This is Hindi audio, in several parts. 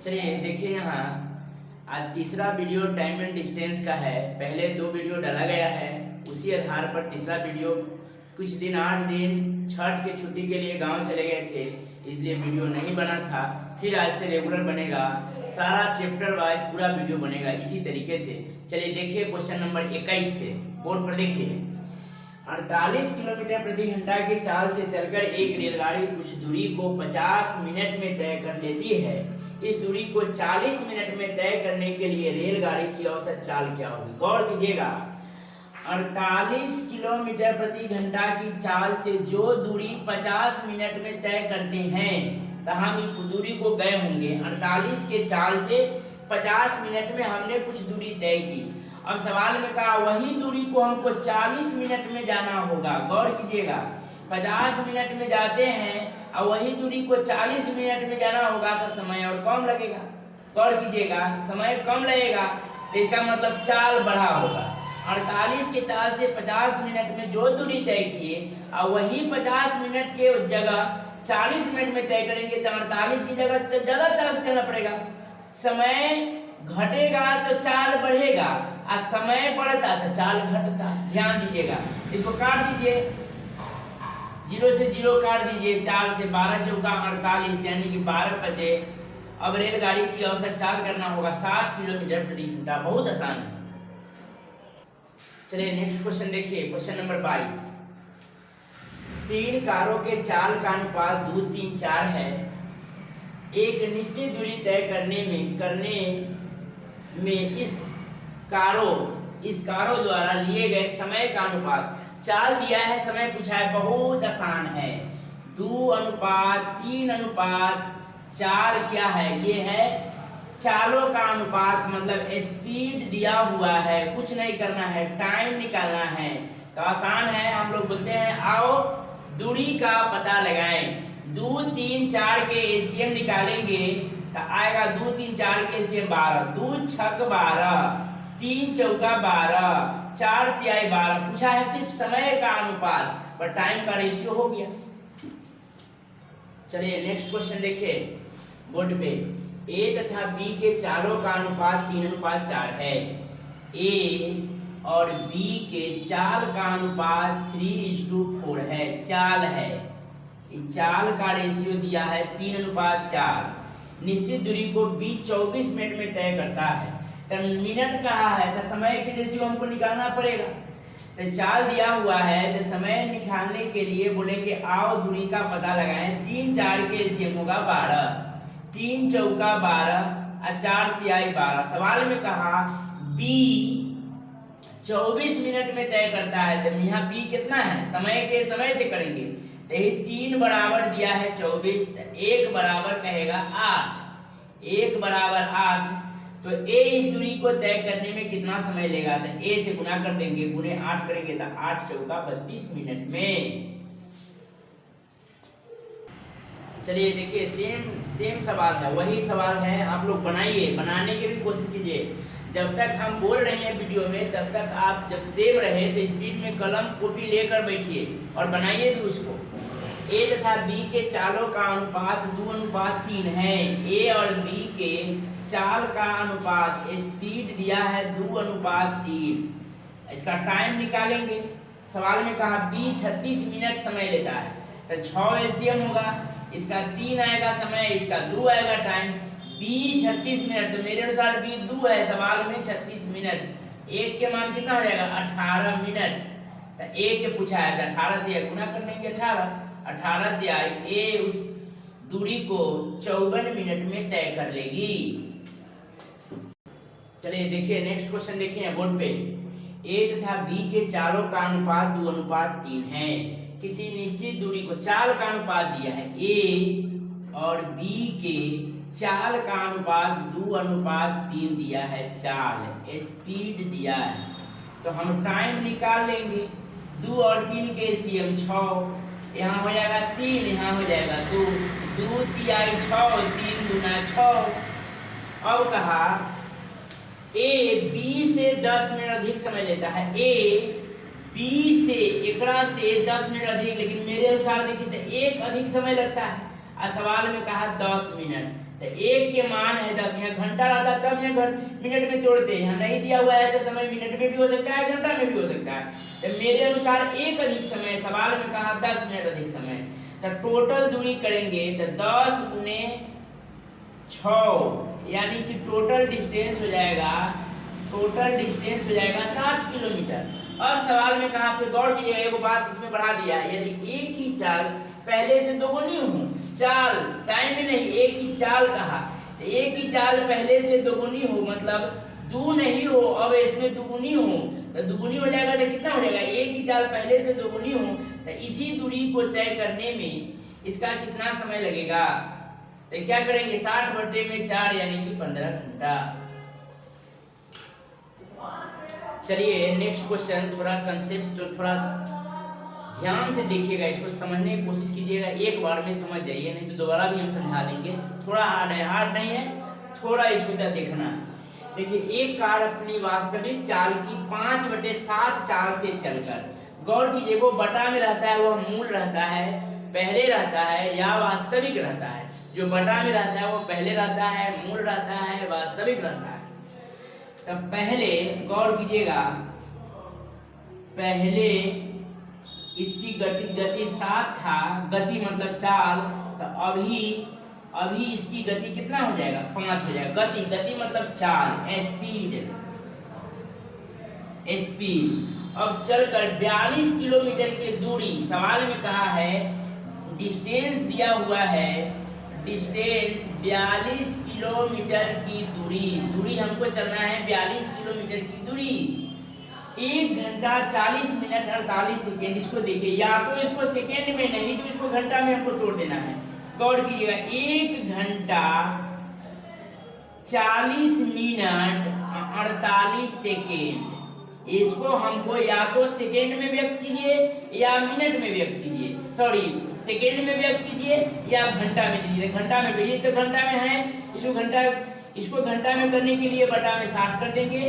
चलिए देखिए यहाँ आज तीसरा वीडियो टाइम एंड डिस्टेंस का है। पहले 2 वीडियो डाला गया है, उसी आधार पर तीसरा वीडियो कुछ दिन 8 दिन छठ के छुट्टी के लिए गांव चले गए थे, इसलिए वीडियो नहीं बना था। फिर आज से रेगुलर बनेगा, सारा चैप्टर वाइज पूरा वीडियो बनेगा इसी तरीके से। चलिए देखिए क्वेश्चन नंबर 21 से बोर्ड पर देखिए। 48 किलोमीटर प्रति घंटा की चाल से चलकर एक रेलगाड़ी कुछ दूरी को 50 मिनट में तय कर लेती है। इस दूरी को 40 मिनट में तय करने के लिए रेलगाड़ी की औसत चाल क्या होगी? गौर कीजिएगा, 48 किलोमीटर प्रति घंटा की चाल से जो दूरी 50 मिनट में तय करते हैं, तो हम इस दूरी को गए होंगे 48 के चाल से 50 मिनट में हमने कुछ दूरी तय की। अब सवाल में कहा वही दूरी को हमको 40 मिनट में जाना होगा। गौर कीजिएगा, 50 मिनट में जाते हैं और वही दूरी को 40 मिनट में जाना होगा तो समय और कम लगेगा। गौर कीजिएगा, समय कम लगेगा तो इसका मतलब चाल बढ़ा होगा। 48 के चाल से 50 मिनट में जो दूरी तय किए और वही 50 मिनट के जगह 40 मिनट में तय करेंगे तो 48 की जगह ज्यादा चाल से चलना पड़ेगा। समय घटेगा तो चाल बढ़ेगा और समय बढ़ता तो चाल घटता। ध्यान दीजिएगा, इसको काट दीजिए, 0 से 0 काट दीजिए, 4 से 12 चौका 48 यानी कि 12 बजे। अब रेलगाड़ी की औसत चाल करना होगा 60 किलोमीटर प्रति घंटा। बहुत आसान है। चलिए नेक्स्ट क्वेश्चन देखिए, क्वेश्चन नंबर 22। 3 कारों के चाल का अनुपात 2, 3, 4 है। एक निश्चित दूरी तय करने में इस कारों द्वारा लिए गए समय का अनुपात। चाल दिया है, समय पूछा है, बहुत आसान है। 2:3:4 क्या है? ये है चालों का अनुपात, मतलब स्पीड दिया हुआ है, कुछ नहीं करना है, टाइम निकालना है। तो आसान है, हम लोग बोलते हैं आओ दूरी का पता लगाएं। 2, 3, 4 के एलसीएम निकालेंगे तो आएगा 2, 3, 4 के एलसीएम 12, 2 छक 12, 3 चौका 12, 4 तिहाई 12। पूछा है सिर्फ समय का अनुपात, पर टाइम का रेशियो हो गया। चलिए नेक्स्ट क्वेश्चन देखिए बोर्ड पे। ए तथा बी के चालों का अनुपात 3:4 है। ए और बी के चाल का अनुपात 3:4 है। चाल है, चाल का रेशियो दिया है 3:4। निश्चित दूरी को बी 24 मिनट में तय करता है। तो मिनट कहा है तो समय के रेशियो हमको निकालना पड़ेगा। तो चाल दिया हुआ है तो समय निकालने के लिए बोलेंगे आओ दूरी का पता लगाएं। 3, 4 के एलसीएम होगा 12, 3 चौका 12 और 4 तिहाई 12। सवाल में कहा बी 24 मिनट में तय करता है, तो यहाँ बी कितना है? समय से करेंगे तो ये 3 बराबर दिया है 24, तो 1 बराबर कहेगा 8। 1 बराबर 8, तो ए इस दूरी को तय करने में कितना समय लेगा? तो ए से गुना कर देंगे, गुने 8 करेंगे तो 8 चौका 32 मिनट में। चलिए देखिए सेम सवाल है, वही सवाल है, आप लोग बनाइए, बनाने की भी कोशिश कीजिए। जब तक हम बोल रहे हैं वीडियो में तब तक आप जब सेम रहे तो स्पीड में कलम कॉपी लेकर बैठिए और बनाइए भी उसको। ए तथा बी के चालों का अनुपात 2:3 है। ए और बी के चाल का अनुपात, स्पीड दिया है 2:3। इसका टाइम निकालेंगे। सवाल में कहा बी 36 मिनट समय लेता है, तो 6 एलसीएम होगा, इसका 3 आएगा समय, इसका 2 आएगा टाइम। बी 36 मिनट, तो मेरे अनुसार बी 2 है, सवाल में 36 मिनट। एक के मान कितना हो जाएगा? 18 मिनट। तो ए के पूछा है तो 18 दिया, गुना कर देंगे 18 तिहाई। ए उस दूरी को 54 मिनट में तय कर लेगी। चलिए देखिए नेक्स्ट क्वेश्चन देखिए बोर्ड पे। ए तथा बी के चालों का अनुपात 2:3 है। किसी निश्चित दूरी को, चाल का अनुपात दिया है, ए और बी के चाल का अनुपात 2:3 दिया है। चाल स्पीड दिया है, तो हम टाइम निकाल लेंगे। 2 और 3 के एलसीएम 6, यहाँ हो जाएगा 3, यहाँ हो जाएगा 2, 2 तिहाई 6, 3 गुना 6। अब कहा ए बी से 10 मिनट अधिक समय लेता है। ए बी से एकरा से 10 मिनट अधिक, लेकिन मेरे अनुसार देखिए तो 1 अधिक समय लगता है और सवाल में कहा 10 मिनट। तो 1 के मान है 10, यहाँ घंटा रहता तब यहाँ मिनट में तोड़ते, यहाँ नहीं दिया हुआ है तो समय मिनट में भी हो सकता है, घंटा में भी हो सकता है। तो मेरे अनुसार 1 अधिक समय, सवाल में कहा 10 मिनट अधिक समय, तो टोटल दूरी करेंगे तो 10 गुने 6 यानी कि टोटल डिस्टेंस हो जाएगा 60 किलोमीटर। अब सवाल में कहा फिर गौर कीजिएगा, एक बात इसमें बढ़ा दिया है, यदि एक ही चाल पहले से दोगुनी हो, चाल टाइम में नहीं, एक ही चाल कहा, तो एक ही चाल पहले से दोगुनी हो मतलब दो नहीं हो, अब इसमें दुगुनी हो तो दुगुनी हो जाएगा, तो कितना हो जाएगा, एक ही चाल पहले से दोगुनी हो, तो इसी दूरी को तय करने में इसका कितना समय लगेगा, तो क्या करेंगे 60/4 यानी कि 15 घंटा। चलिए नेक्स्ट क्वेश्चन, थोड़ा कंसेप्ट तो थोड़ा ध्यान से देखिएगा, इसको समझने की कोशिश कीजिएगा, एक बार में समझ जाइए, नहीं तो दोबारा भी हम समझा देंगे। थोड़ा हार्ड है, हार्ड नहीं है, थोड़ा इसको देखना है। देखिए एक कार अपनी वास्तविक चाल की 5/7 चाल से चलकर, गौर कीजिए वो बटा में रहता है, वह मूल रहता है, पहले रहता है या वास्तविक रहता है। जो बटा में रहता है वो पहले रहता है, मूल रहता है, वास्तविक रहता है। तब पहले गौर कीजिएगा, पहले इसकी गति 7 था, गति मतलब चाल, तो अभी इसकी गति कितना हो जाएगा 5 हो जाएगा। गति मतलब चाल, स्पीड। अब चलकर 42 किलोमीटर की दूरी, सवाल में कहा है डिस्टेंस दिया हुआ है, डिस्टेंस 42 किलोमीटर की दूरी हमको चलना है 42 किलोमीटर की दूरी, 1 घंटा 40 मिनट 48 सेकेंड। इसको देखिए, या तो इसको सेकेंड में नहीं तो इसको घंटा में हमको तोड़ देना है। गौर कीजिएगा 1 घंटा 40 मिनट 48 सेकेंड, इसको हमको या तो सेकेंड में व्यक्त कीजिए या मिनट में व्यक्त कीजिए, सॉरी सेकेंड में व्यक्त कीजिए या घंटा में कीजिए। घंटा में भी तो घंटा में है, इसको घंटा में करने के लिए बटा में 60 कर देंगे,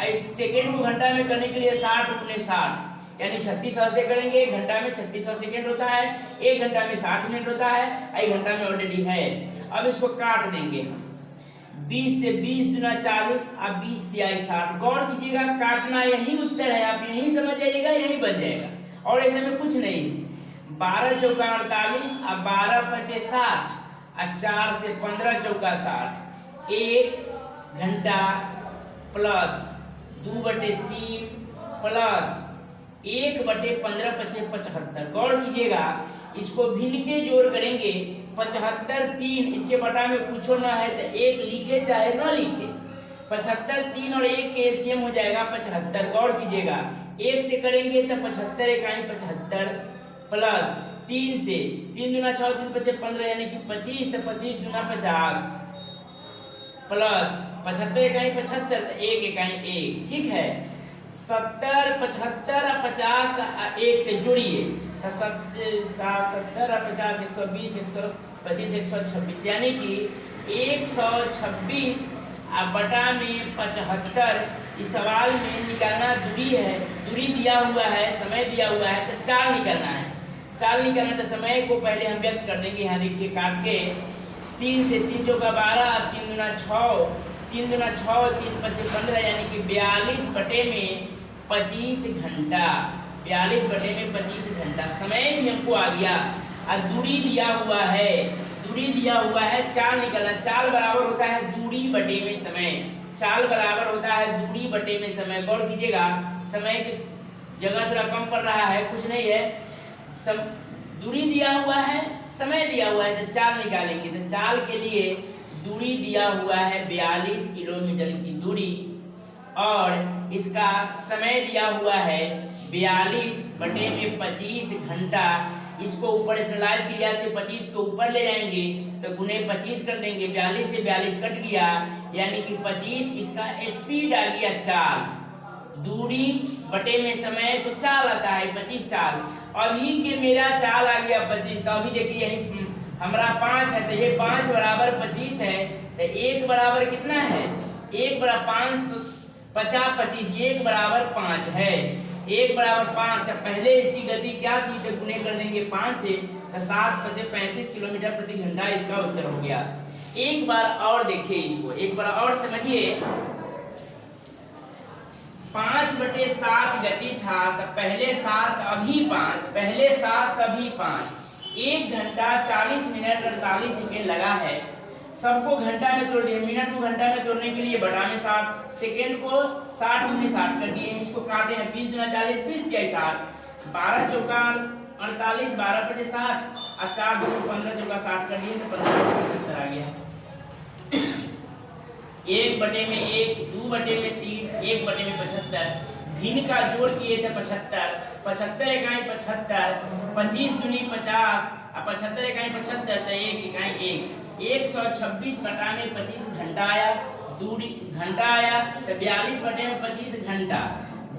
इस सेकेंड को घंटा में करने के लिए 60 × 60 यानी 3600 से करेंगे। घंटा में 3600 सेकेंड होता है, 1 घंटा में 60 मिनट होता है, 1 घंटा में ऑलरेडी है। अब इसको काट देंगे हम, 20 से 20 दूना 40 अब 20 तिहाई 60। गौर कीजिएगा काटना यही उत्तर है, आप यही समझ जाइएगा, यही बन जाएगा और ऐसे में कुछ नहीं। 12 चौका 48 अब 12 पचे 60 और 4 से 15 चौका 60, 1 घंटा प्लस 2/3 प्लस 1/15 पचे 75। गौर कीजिएगा इसको भिन्न के जोड़ करेंगे, 75 3, इसके बटा में कुछ ना है तो 1 लिखे चाहे ना लिखे, 75 3 और 1 के एलसीएम हो जाएगा 75। गौर कीजिएगा 1 से करेंगे तो 75 इकाई 75 प्लस 3 से 3 दूना 6 3 पचे 15 यानी कि 25, तो 25 दूना 50 प्लस 75 इकाई 75 तो 1 इकाई 1, ठीक है। 70 75 50 1 के जोड़िए तो 70 50 120 125 126 यानी कि 126 बटा में 75। इस सवाल में निकालना दूरी है, दूरी दिया हुआ है, समय दिया हुआ है, तो चाल निकालना है। चाल निकालना तो समय को पहले हम व्यक्त कर देंगे। यहाँ देखिए काट के 3 से 3 चौका 12 3 दूना 6 3 दूना 6 3 पचे 15 यानी कि 42 बटे में 25 घंटा, 42 बटे में 25 घंटा। समय भी हमको आ गया और दूरी दिया हुआ है, दूरी दिया हुआ है, चाल निकालना। चाल बराबर होता है दूरी बटे में समय, चाल बराबर होता है दूरी बटे में समय। गौर कीजिएगा समय की जगह थोड़ा कम पड़ रहा है, कुछ नहीं है, दूरी दिया हुआ है, समय दिया हुआ है, तो चाल निकालेंगे। तो चाल के लिए दूरी दिया हुआ है 42 किलोमीटर की दूरी और इसका समय दिया हुआ है 42 बटे में 25 घंटा। इसको ऊपर स्मॉलाइज क्रिया से 25 को ऊपर ले जाएंगे तो गुने 25 कर देंगे, 42 से 42 कट गया यानी कि 25 इसका स्पीड आ गया चाल। दूरी बटे में समय तो चाल आता है 25 चाल। अभी के मेरा चाल आ गया 25, तो अभी देखिए यही हमारा 5 है तो ये 5 बराबर 25 है, तो 1 बराबर कितना है, 1 बराबर 5 50 25, 1 बराबर 5 है, 1 बराबर 5। तो पहले इसकी गति क्या थी तो गुने कर देंगे 5 से, तो 7 पचे 35 किलोमीटर प्रति घंटा इसका उत्तर हो गया। एक बार और देखिए इसको, एक बार और समझिए। 5/7 गति था तो पहले 7 अभी 5, पहले 7 अभी 5, 1 घंटा 40 मिनट 48 सेकेंड लगा है। सबको घंटा में तोड़ दिए, मिनट को घंटा में तोड़ने के लिए बटा में 60, सेकेंड को 60 गुनी 60 कर दिए। इसको काटे हैं 20 दूना 40, 20 तिया 60, 12 चौका 48, 12/60 और 4 से 15 चौका 60 कर दिए तो 15/75 आ गया। 1/1, 2/3, 1/75। भिन्न का जोड़ किए थे 75, 75 इकाई 75, 25 दूनी 50 और 75 इकाई 75 तो 1 इकाई 1, 126/25 घंटा आया। दूरी घंटा आया तो 42/25 घंटा।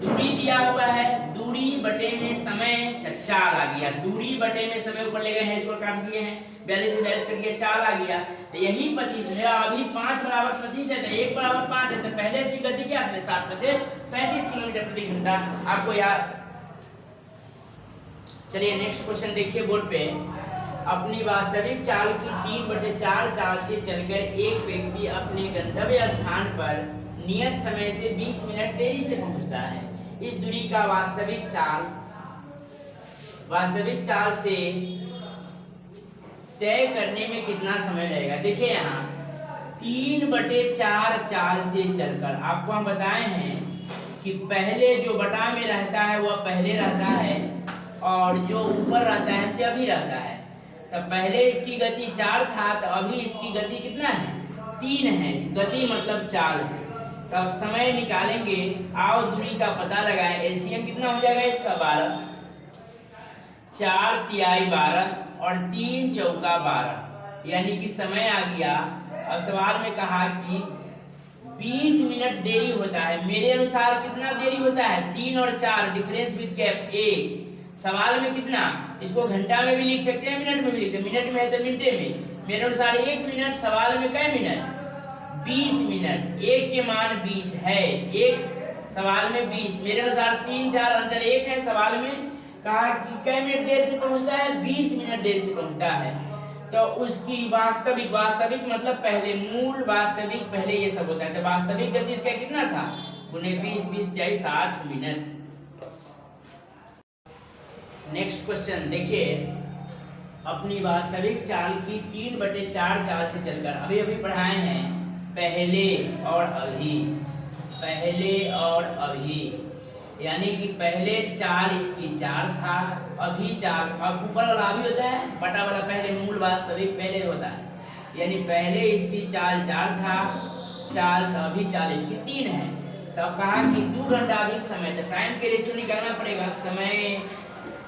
दूरी दिया हुआ है, दूरी बटे में समय तो 4 आ गया। दूरी बटे में समय ऊपर ले गए हैं, इसको काट दिए हैं, 42 से 42 कर दिया, 4 आ गया। तो यही 25 मेरा अभी 5 बराबर 25 है तो 1 बराबर 5 है तो पहले इसकी गति क्या है 7 बजे 35 किलोमीटर प्रति घंटा। आपको याद। चलिए नेक्स्ट क्वेश्चन देखिए बोर्ड पे। अपनी वास्तविक चाल की 3/4 चाल से चलकर एक व्यक्ति अपने गंतव्य स्थान पर नियत समय से 20 मिनट देरी से पहुंचता है। इस दूरी का वास्तविक चाल से तय करने में कितना समय लगेगा। देखिए यहाँ 3/4 चाल से चलकर आपको हम बताए हैं कि पहले जो बटा में रहता है वह पहले रहता है और जो ऊपर रहता है से अभी रहता है। तो पहले इसकी गति 4 था तो अभी इसकी गति कितना है 3 है। गति मतलब चाल है। तब समय निकालेंगे, आओ दूरी का पता लगाएं। एलसीएम कितना हो जाएगा इसका 12, 4 तिहाई 12 और 3 चौका 12, यानी कि समय आ गया। और सवाल में कहा कि 20 मिनट देरी होता है। मेरे अनुसार कितना देरी होता है 3 और 4 डिफरेंस विद गैप 1। सवाल में कितना, इसको घंटा में भी लिख सकते हैं, मिनट में भी लिख सकते हैं। मिनट में है तो मिनटे में। मेरे अनुसार 1 मिनट, सवाल में कै मिनट 20 मिनट। 1 के मान 20 है, 1 सवाल में 20। मेरे अनुसार 3 4 अंतर 1 है। सवाल में कहा कि कै मिनट देर से पहुंचता है 20 मिनट देर से पहुंचता है। तो उसकी वास्तविक मतलब पहले मूल वास्तविक पहले ये सब होता है। तो वास्तविक गति इसका कितना था गुने 20, 20 जाए 60 मिनट। नेक्स्ट क्वेश्चन देखिए। अपनी वास्तविक चाल की 3/4 चाल से चलकर अभी पढ़ाए हैं पहले और अभी, पहले और अभी, यानी कि पहले चाल इसकी 4 था, अभी चाल, अब ऊपर वाला अभी होता है, बटा वाला पहले, मूल वास्तविक पहले होता है। यानी पहले इसकी चाल 4 था, चाल तो अभी चाल इसकी 3 है। तब कहा कि 2 घंटा अधिक समय, तो टाइम के रेशियो निकालना पड़ेगा, समय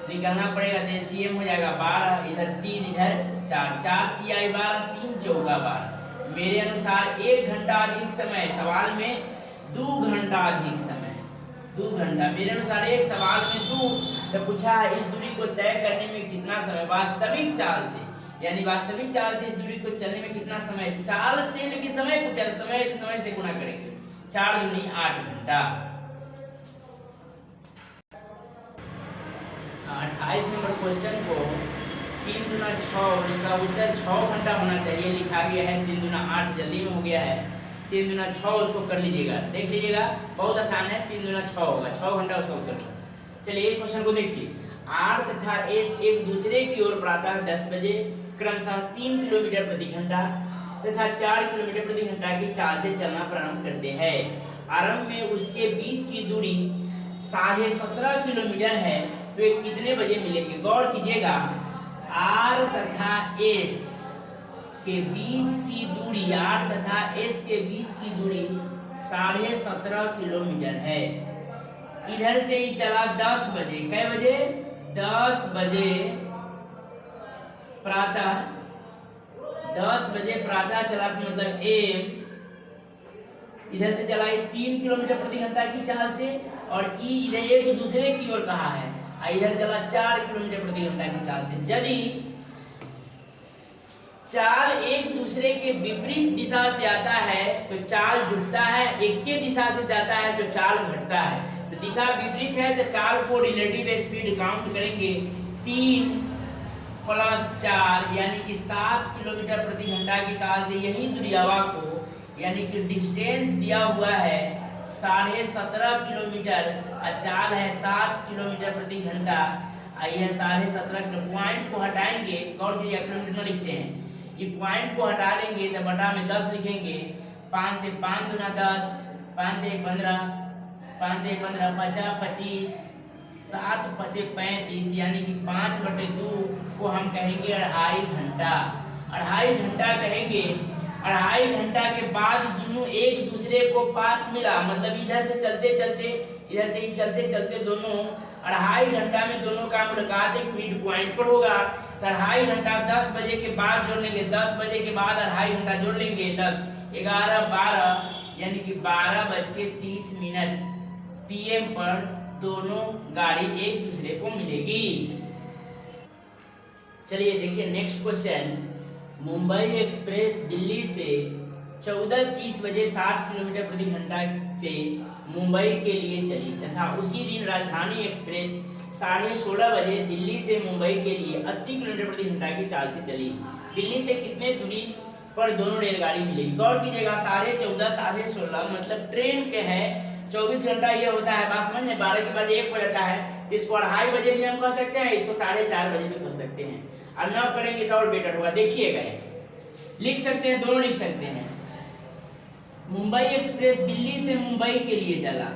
निकालना पड़ेगा। तो एलसीएम हो जाएगा 12, इधर 3 इधर 4, 4 तिहाई 12, 3 चौका 12। मेरे अनुसार 1 घंटा अधिक समय। सवाल में 2 घंटा अधिक समय, 2 घंटा। मेरे अनुसार एक सवाल में 2 तो पूछा इस दूरी को तय करने में कितना समय वास्तविक चाल से, यानी वास्तविक चाल से इस दूरी को चलने में कितना समय। चाल से लेकिन समय पूछा, समय से गुणा करेंगे, 4 दूनी 8 घंटा। 28 नंबर क्वेश्चन को 3 दूना 6, इसका उत्तर 6 घंटा होना चाहिए, लिखा गया है 3 दूना 8, जल्दी में हो गया है। 3 दूना 6 उसको कर लीजिएगा, देख लीजिएगा, बहुत आसान है। 3 दूना 6 होगा, 6 घंटा उसका उत्तर। चलिए एक क्वेश्चन को देखिए। आर तथा एस एक दूसरे की ओर प्रातः 10 बजे क्रमशः 3 किलोमीटर प्रति घंटा तथा 4 किलोमीटर प्रति घंटा की चाल से चलना प्रारंभ करते हैं। आरंभ में उसके बीच की दूरी 17.5 किलोमीटर है, तो ये कितने बजे मिलेंगे। गौर कीजिएगा, आर तथा एस के बीच की दूरी, आर तथा एस के बीच की दूरी 17.5 किलोमीटर है। इधर से ही चला 10 बजे, कै बजे 10 बजे प्रातः, 10 बजे प्रातः चला, मतलब एम। इधर से चला 3 किलोमीटर प्रति घंटा की चाल से, और ई इधर एक दूसरे की ओर कहा है, इधर चला 4 किलोमीटर प्रति घंटा की चाल से। यदि चाल एक दूसरे के विपरीत दिशा से आता है तो चाल झुकता है, एक के दिशा से जाता है तो चाल घटता है। तो दिशा विपरीत है तो चाल को रिलेटिव स्पीड काउंट करेंगे 3 प्लस 4 यानी कि 7 किलोमीटर प्रति घंटा की चाल से यही दुरियावा को यानी कि डिस्टेंस दिया हुआ है 17.5 किलोमीटर और चाल है 7 किलोमीटर प्रति घंटा। यह 17.5 किलो पॉइंट को हटाएंगे, गौर कीजिए किलोमीटर में लिखते हैं, ये पॉइंट को हटा देंगे तो बटा में 10 लिखेंगे। 5 से 5 गुना 10, 5 से 15, 5 से 15 50 25, 7 5 35 यानी कि 5/2 को हम कहेंगे 2.5 घंटा। 2.5 घंटा कहेंगे। 2.5 घंटा के बाद दोनों एक दूसरे को पास मिला, मतलब इधर से चलते चलते इधर से ही चलते चलते दोनों 2.5 घंटा में दोनों का मुलाकात एक मिड पॉइंट पर होगा। तो 2.5 घंटा 10 बजे के बाद जोड़ लेंगे, 10 बजे के बाद 2.5 घंटा जोड़ लेंगे, 10 11 12 यानी कि 12:30 PM पर दोनों गाड़ी एक दूसरे को मिलेगी। चलिए देखिए next question. Mumbai express Delhi से 14:30 बजे 60 किलोमीटर प्रति घंटा से मुंबई के लिए चली तथा उसी दिन राजधानी एक्सप्रेस 16:30 बजे दिल्ली से मुंबई के लिए 80 किलोमीटर प्रति घंटा की चाल से चली। दिल्ली से कितने दूरी पर दोनों रेलगाड़ी मिलेगी? गौर कीजिएगा 14:30 16:30 मतलब ट्रेन के है 24 घंटा ये होता है, बात समझ में 12 के बाद 1 हो जाता है, तो इसको 2:30 बजे भी हम कह सकते हैं, इसको 4:30 बजे भी कह सकते हैं। अब ना करेंगे तो और बेटर होगा, देखिएगा लिख सकते हैं, दोनों लिख सकते हैं। मुंबई एक्सप्रेस दिल्ली से मुंबई के लिए चला,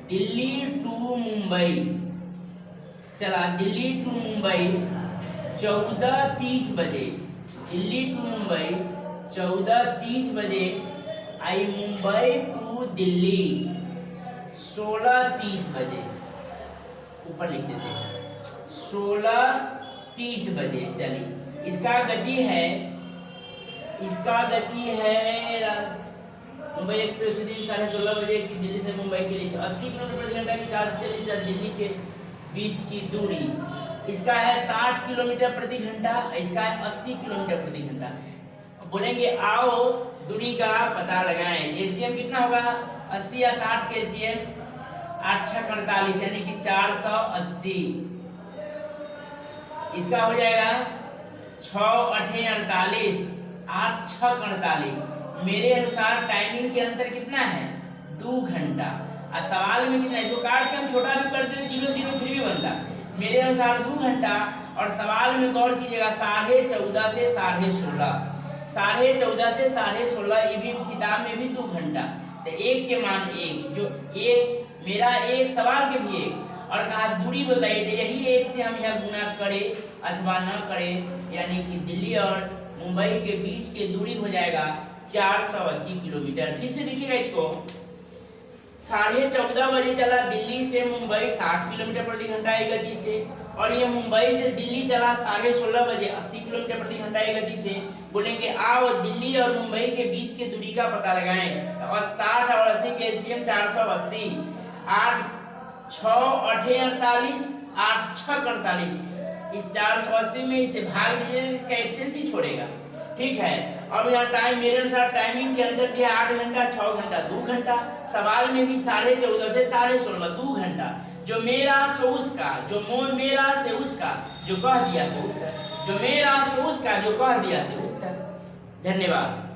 दिल्ली टू मुंबई चला, दिल्ली टू मुंबई 14:30 बजे, दिल्ली टू मुंबई 14:30 बजे, आई मुंबई टू दिल्ली 16:30 बजे, ऊपर लिख देते हैं 16:30 बजे चली। इसका गति है मुंबई एक्सप्रेस दिन 16:30 बजे की दिल्ली से मुंबई के लिए 80 किलोमीटर प्रति घंटा की चाल से चली, जब दिल्ली के बीच की दूरी इसका है 60 किलोमीटर प्रति घंटा, इसका है 80 किलोमीटर प्रति घंटा। बोलेंगे आओ दूरी का पता लगाएं। एसीएम कितना होगा? 80 या 60 के एसीएम 8 6 48 यानी कि 480। इसका हो जाएगा 6 8 48, 8 6 48। मेरे अनुसार टाइमिंग के अंतर कितना है? 2 घंटा। और सवाल में कितना, इसको काट के हम छोटा भी कर देते 0 0 फिर भी बनता। मेरे अनुसार 2 घंटा और सवाल में गौर कीजिएगा 14:30 से 16:30, 14:30 से 16:30 ये भी किताब में भी 2 घंटा। तो एक के मान 1, जो एक मेरा एक सवाल के भी 1 और कहा दूरी बताइए, तो यही 1 से हम यहाँ गुना करें अथवा न करें, यानी कि दिल्ली और मुंबई के बीच की दूरी हो जाएगा 480 किलोमीटर। फिर से देखिएगा इसको, 14:30 बजे चला दिल्ली से मुंबई 60 किलोमीटर प्रति घंटा की गति से, और ये मुंबई से दिल्ली चला 16:30 बजे 80 किलोमीटर प्रति घंटा की गति से। बोलेंगे आओ दिल्ली और मुंबई के बीच की दूरी का पता लगाएं, और 60 और 80 के एलसीएम 480, 8 6 8 48, 8 6 48। इस 480 में इसे भाग दीजिए, इसका एक्सेंस ही छोड़ेगा, ठीक है। अब यहाँ टाइम मेरे अनुसार टाइमिंग के अंदर दिया 8 घंटा 6 घंटा 2 घंटा, सवाल में भी 14:30 से 16:30 2 घंटा। जो मेरा सो उसका, जो मेरा से उसका, जो कह दिया से उत्तर, जो मेरा सो उसका, जो कह दिया से उत्तर। धन्यवाद।